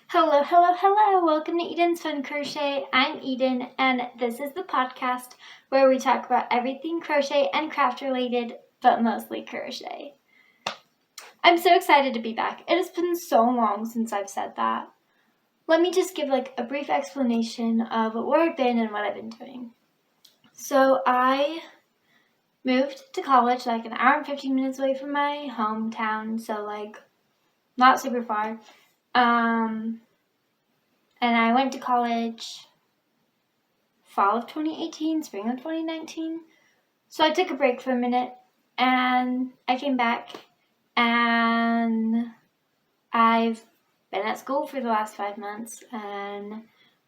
Hello, hello, hello. Welcome to Eden's Fun Crochet. I'm Eden, and this is the podcast where we talk about everything crochet and craft related, but mostly crochet. I'm so excited to be back. It has been so long since I've said that. Let me just give a brief explanation of where I've been and what I've been doing. So I moved to college an hour and 15 minutes away from my hometown, so not super far. And I went to college fall of 2018, spring of 2019. So I took a break for a minute and I came back and I've been at school for the last 5 months and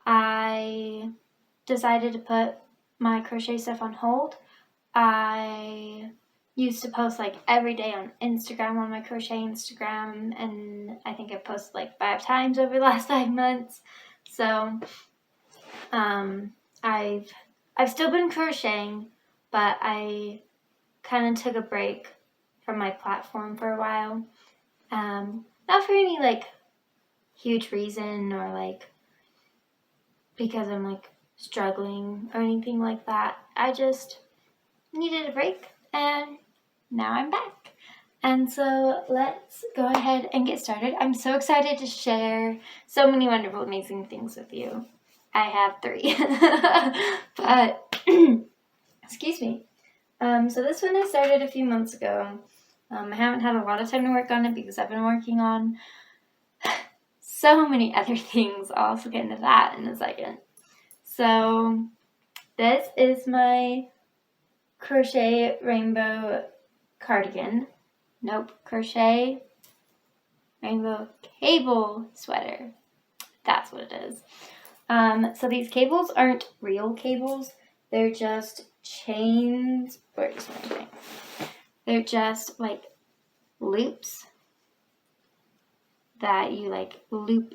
I decided to put my crochet stuff on hold. I used to post every day on Instagram, on my crochet Instagram, and I think I've posted 5 times over the last 5 months. So I've still been crocheting, but I kind of took a break from my platform for a while. Not for any huge reason or because I'm struggling or anything like that. I just needed a break and now I'm back. And so let's go ahead and get started. I'm so excited to share so many wonderful, amazing things with you. I have 3, but excuse me. So this one I started a few months ago. I haven't had a lot of time to work on it because I've been working on so many other things. I'll also get into that in a second. So this is my crochet rainbow cardigan. Nope, crochet rainbow cable sweater. That's what it is. So these cables aren't real cables. They're just chains. Where's my thing? They're just loops that you loop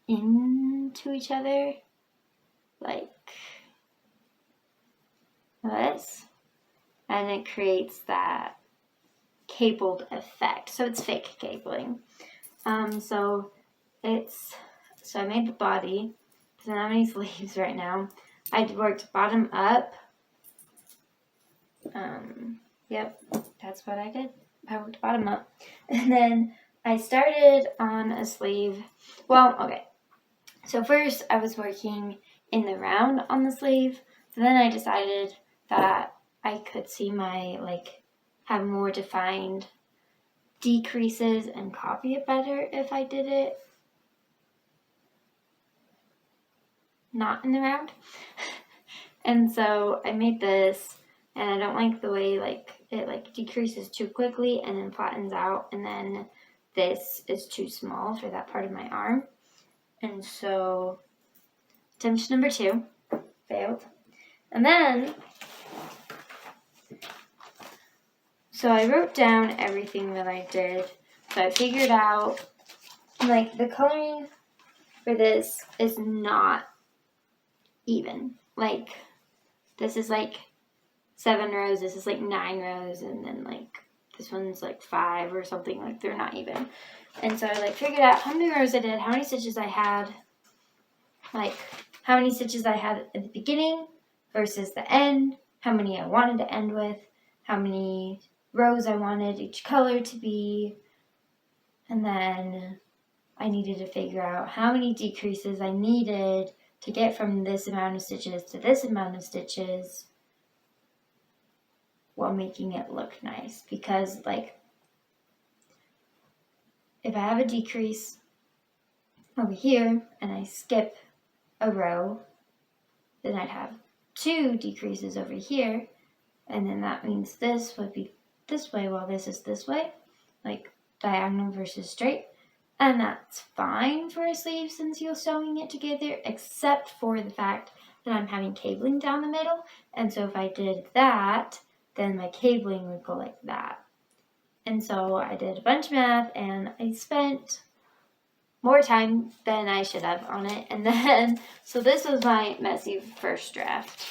into each other like this, and it creates that cabled effect. So it's fake cabling. So I made the body. I don't have any sleeves right now. I worked bottom up. Yep, that's what I did. I worked bottom up. And then I started on a sleeve. Well, okay. So first I was working in the round on the sleeve. So then I decided that I could see my, have more defined decreases and copy it better if I did it not in the round. And so I made this, and I don't like the way it decreases too quickly and then flattens out, and then this is too small for that part of my arm. And so attempt number 2 failed. And then so I wrote down everything that I did. So I figured out the coloring for this is not even. This is 7 rows, this is 9 rows, and then this one's 5 or something. They're not even. And so I figured out how many rows I did, how many stitches I had, how many stitches I had at the beginning versus the end, how many I wanted to end with, how many rows I wanted each color to be, and then I needed to figure out how many decreases I needed to get from this amount of stitches to this amount of stitches while making it look nice. Because if I have a decrease over here and I skip a row, then I'd have 2 decreases over here, and then that means this would be this way while this is this way, diagonal versus straight. And that's fine for a sleeve since you're sewing it together, except for the fact that I'm having cabling down the middle. And so if I did that, then my cabling would go like that. And so I did a bunch of math and I spent more time than I should have on it. And then, so this was my messy first draft.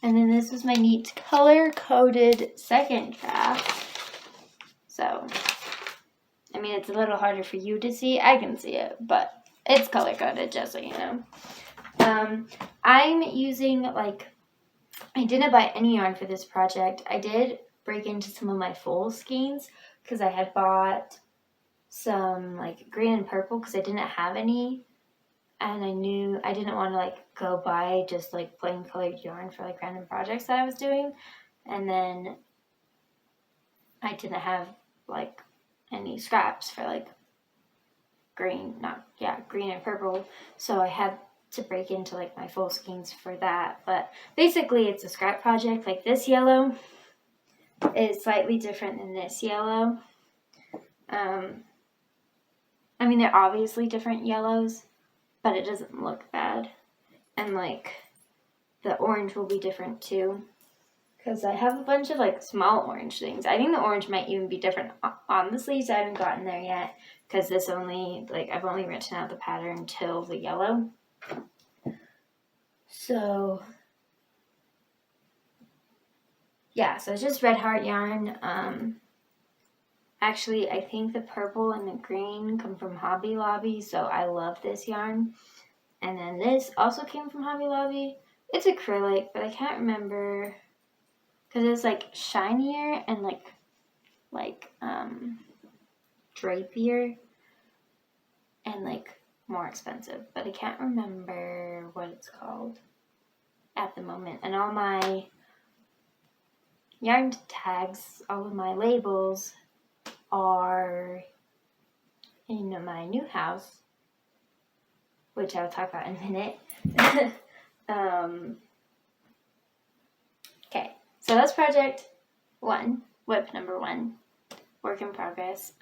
And then this was my neat color-coded second draft. So, I mean, it's a little harder for you to see. I can see it, but it's color coded, just so you know. I'm using, like, I didn't buy any yarn for this project. I did break into some of my full skeins because I had bought some, like, green and purple because I didn't have any. And I knew I didn't want to, like, go buy just, like, plain colored yarn for, like, random projects that I was doing. And then I didn't have, like, any scraps for, like, green and purple. So I had to break into, like, my full skeins for that. But basically it's a scrap project. Like, this yellow is slightly different than this yellow. I mean, they're obviously different yellows, but it doesn't look bad. And, like, the orange will be different too, because I have a bunch of, like, small orange things. I think the orange might even be different on the sleeves. I haven't gotten there yet because this only, like, I've only written out the pattern till the yellow. So yeah, so it's just red heart yarn. Actually, I think the purple and the green come from Hobby Lobby, so I love this yarn. And then this also came from Hobby Lobby. It's acrylic, but I can't remember because it's, like, shinier and like drapier and, like, more expensive, but I can't remember what it's called at the moment. And all my yarn tags, all of my labels are in my new house, which I'll talk about in a minute. Okay, so that's project 1, whip number 1, work in progress.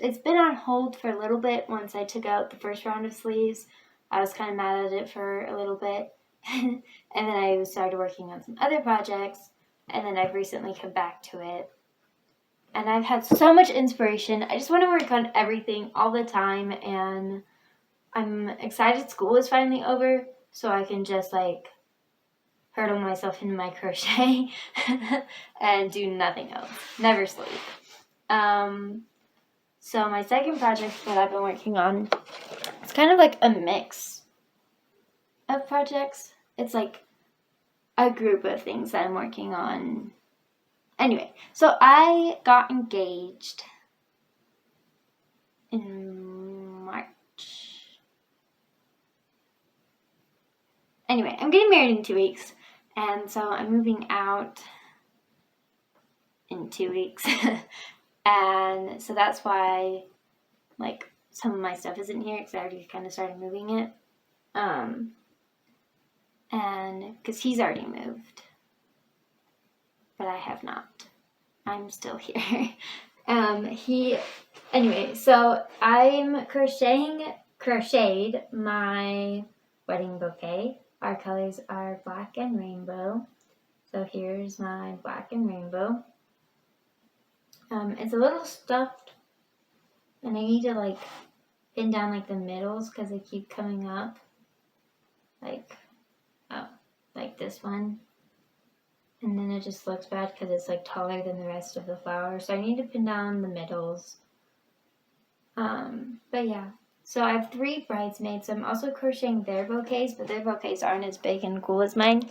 It's been on hold for a little bit. Once I took out the first round of sleeves, I was kind of mad at it for a little bit. And then I started working on some other projects, and then I've recently come back to it. And I've had so much inspiration. I just want to work on everything all the time, and I'm excited school is finally over, so I can just, like, hurdle myself into my crochet and do nothing else. Never sleep. So my second project that I've been working on, it's kind of like a mix of projects. It's like a group of things that I'm working on. Anyway, so I got engaged in March. Anyway, I'm getting married in 2 weeks, and so I'm moving out in 2 weeks. And so that's why, like, some of my stuff isn't here because I already kind of started moving it. And because he's already moved, but I have not. I'm still here. Anyway, so I'm crocheted my wedding bouquet. Our colors are black and rainbow. So here's my black and rainbow. It's a little stuffed, and I need to, like, pin down, like, the middles because they keep coming up, like this one, and then it just looks bad because it's, like, taller than the rest of the flower, so I need to pin down the middles. But yeah, so I have 3 bridesmaids, so I'm also crocheting their bouquets, but their bouquets aren't as big and cool as mine.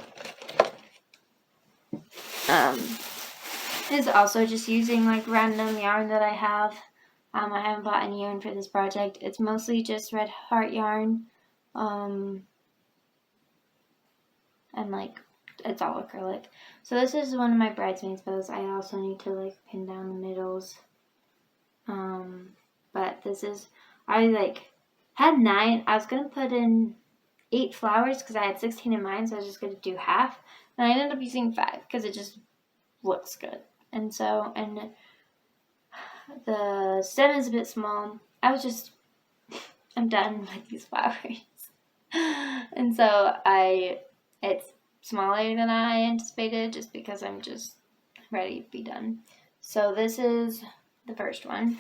It's also just using, like, random yarn that I have. I haven't bought any yarn for this project. It's mostly just red heart yarn. And, like, it's all acrylic. So this is one of my bridesmaids bows. I also need to, like, pin down the middles. But this is, I, like, had 9. I was going to put in 8 flowers because I had 16 in mind, so I was just going to do half. And I ended up using 5 because it just looks good. And so, and the stem is a bit small. I'm done with these flowers. And so it's smaller than I anticipated just because I'm just ready to be done. So this is the first one.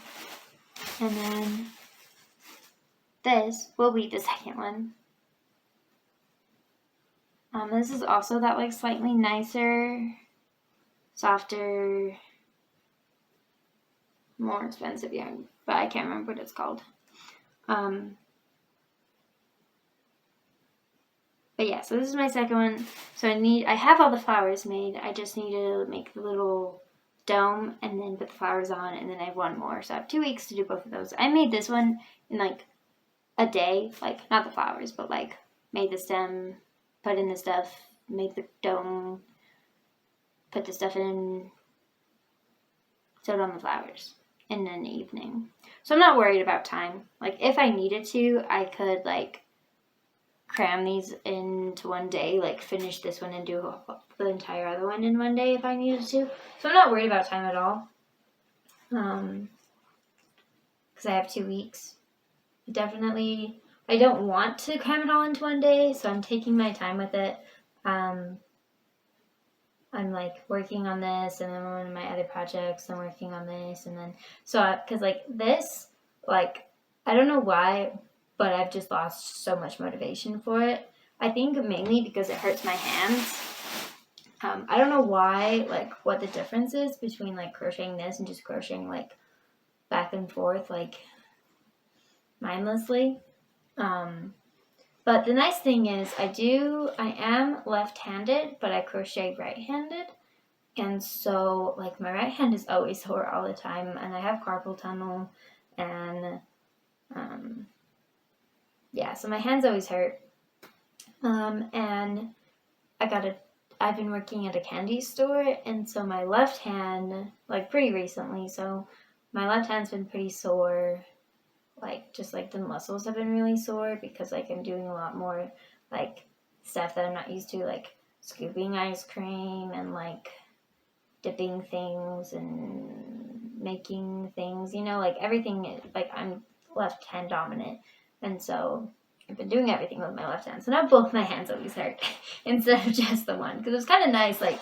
And then this will be the second one. This is also that, like, slightly nicer softer, more expensive yarn, but I can't remember what it's called. But yeah, so this is my second one. So I have all the flowers made. I just need to make the little dome and then put the flowers on, and then I have one more. So I have 2 weeks to do both of those. I made this one in like a day, like not the flowers, but like made the stem, put in the stuff, made the dome, put the stuff in, sewed on the flowers in an evening. So I'm not worried about time. Like if I needed to, I could like cram these into one day, like finish this one and do the entire other one in one day if I needed to. So I'm not worried about time at all. Because I have 2 weeks. Definitely, I don't want to cram it all into one day, so I'm taking my time with it. I'm like working on this, and then one of my other projects, I'm working on this, and then because like this, like I don't know why, but I've just lost so much motivation for it. I think mainly because it hurts my hands. I don't know why, like what the difference is between like crocheting this and just crocheting like back and forth like mindlessly. But the nice thing is I am left-handed, but I crochet right-handed. And so like my right hand is always sore all the time, and I have carpal tunnel, and yeah, so my hands always hurt. And I've been working at a candy store, and so my left hand, like pretty recently, so my left hand's been pretty sore, like just like the muscles have been really sore because like I'm doing a lot more like stuff that I'm not used to, like scooping ice cream and like dipping things and making things, you know, like everything, like I'm left hand dominant, and so I've been doing everything with my left hand. So now both my hands always hurt instead of just the one, because it was kind of nice, like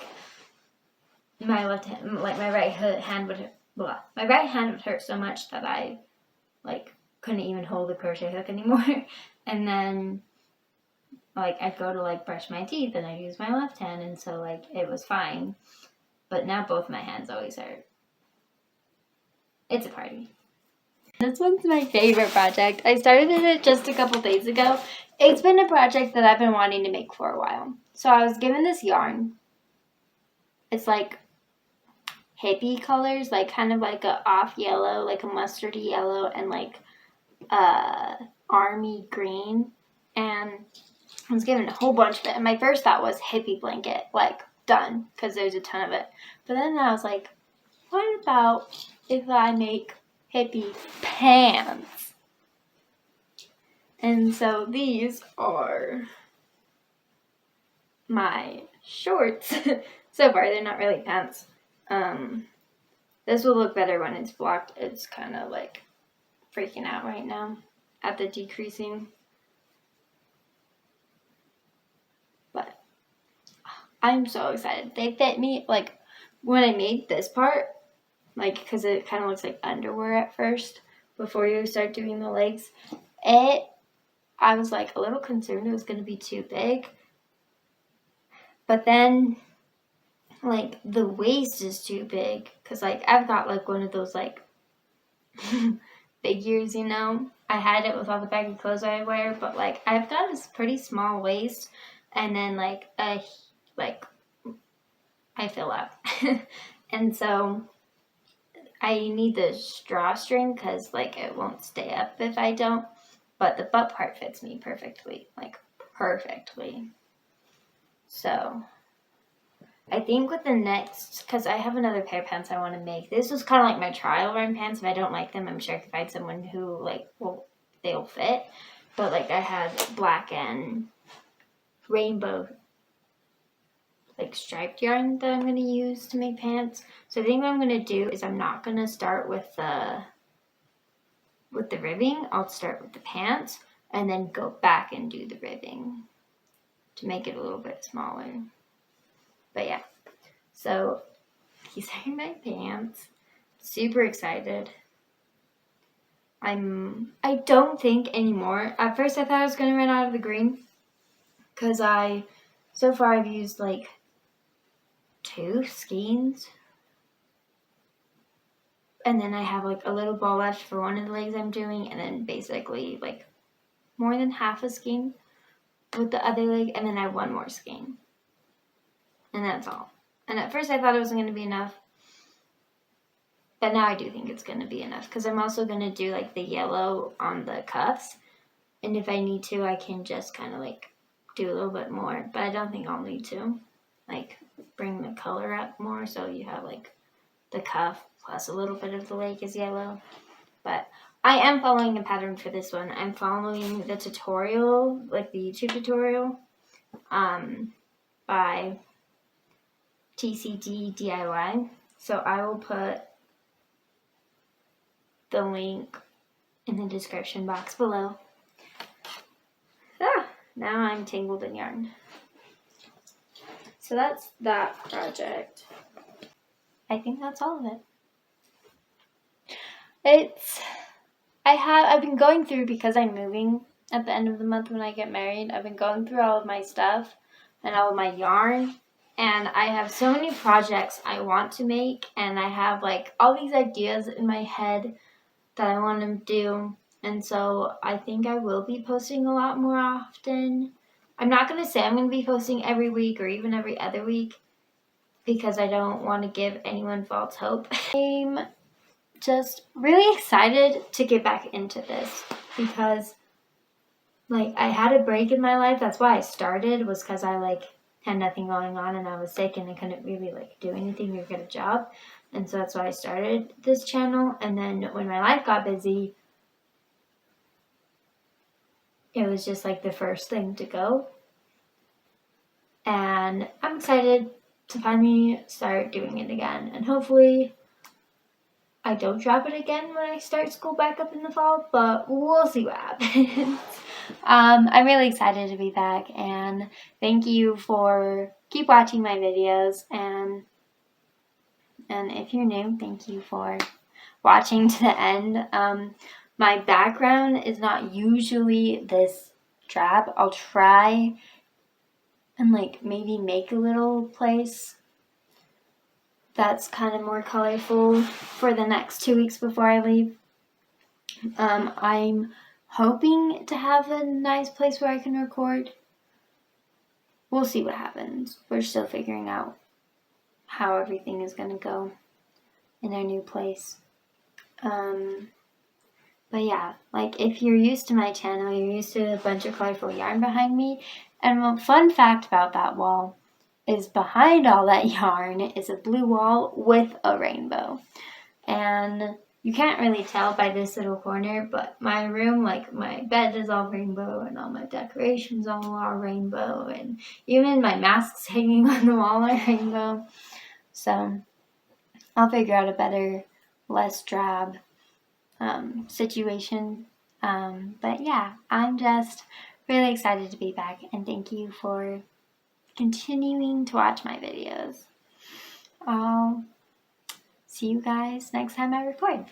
my left hand, like my right hand would hurt so much that I like couldn't even hold the crochet hook anymore. And then like I'd go to like brush my teeth and I'd use my left hand, and so like it was fine. But now both my hands always hurt. It's a party. This one's my favorite project. I started it just a couple days ago. It's been a project that I've been wanting to make for a while. So I was given this yarn. It's like hippie colors, like kind of like a off yellow, like a mustardy yellow, and like army green. And I was given a whole bunch of it. And my first thought was hippie blanket, like done, because there's a ton of it. But then I was like, what about if I make hippie pants? And so these are my shorts. So far, they're not really pants. This will look better when it's blocked. It's kind of like freaking out right now at the decreasing. But I'm so excited. They fit me, like when I made this part, like because it kind of looks like underwear at first before you start doing the legs. I was like a little concerned it was going to be too big. But then like the waist is too big, because like I've got like one of those like figures, you know. I had it with all the baggy clothes I wear, but like I've got a pretty small waist, and then like I fill up. And so I need the drawstring because like it won't stay up if I don't, but the butt part fits me perfectly, like perfectly. So I think with the next, because I have another pair of pants I want to make. This was kind of like my trial run pants. If I don't like them, I'm sure I can find someone who like they'll fit. But like I had black and rainbow like striped yarn that I'm going to use to make pants. So I think what I'm going to do is I'm not going to start with the ribbing. I'll start with the pants and then go back and do the ribbing to make it a little bit smaller. But yeah, so these are my pants. Super excited. I don't think anymore. At first I thought I was going to run out of the green, because so far I've used like 2 skeins. And then I have like a little ball left for one of the legs I'm doing, and then basically like more than half a skein with the other leg, and then I have one more skein. And that's all. And at first I thought it wasn't going to be enough, but now I do think it's going to be enough, because I'm also going to do like the yellow on the cuffs, and if I need to, I can just kind of like do a little bit more, but I don't think I'll need to like bring the color up more, so you have like the cuff plus a little bit of the leg is yellow. But I am following a pattern for this one. I'm following the tutorial, like the YouTube tutorial, by TCDDIY. So I will put the link in the description box below. Now I'm tangled in yarn. So that's that project. I think that's all of it. I've been going through, because I'm moving at the end of the month when I get married, I've been going through all of my stuff and all of my yarn, and I have so many projects I want to make, and I have like all these ideas in my head that I want to do, and so I think I will be posting a lot more often. I'm not going to say I'm going to be posting every week or even every other week, because I don't want to give anyone false hope. I'm just really excited to get back into this, because like I had a break in my life. That's why I started, was because I like had nothing going on and I was sick and I couldn't really like do anything or get a job, and so that's why I started this channel. And then when my life got busy, it was just like the first thing to go, and I'm excited to finally start doing it again, and hopefully I don't drop it again when I start school back up in the fall, but we'll see what happens. I'm really excited to be back, and thank you for keep watching my videos, and if you're new, thank you for watching to the end. My background is not usually this drab. I'll try and like maybe make a little place that's kind of more colorful for the next 2 weeks before I leave. I'm hoping to have a nice place where I can record. We'll see what happens. We're still figuring out how everything is going to go in our new place. But yeah, like if you're used to my channel, you're used to a bunch of colorful yarn behind me. And a fun fact about that wall is behind all that yarn is a blue wall with a rainbow. And you can't really tell by this little corner, but my room, like my bed is all rainbow, and all my decorations all are rainbow, and even my masks hanging on the wall are rainbow. So I'll figure out a better, less drab situation. But yeah, I'm just really excited to be back, and thank you for continuing to watch my videos. I'll see you guys next time I record.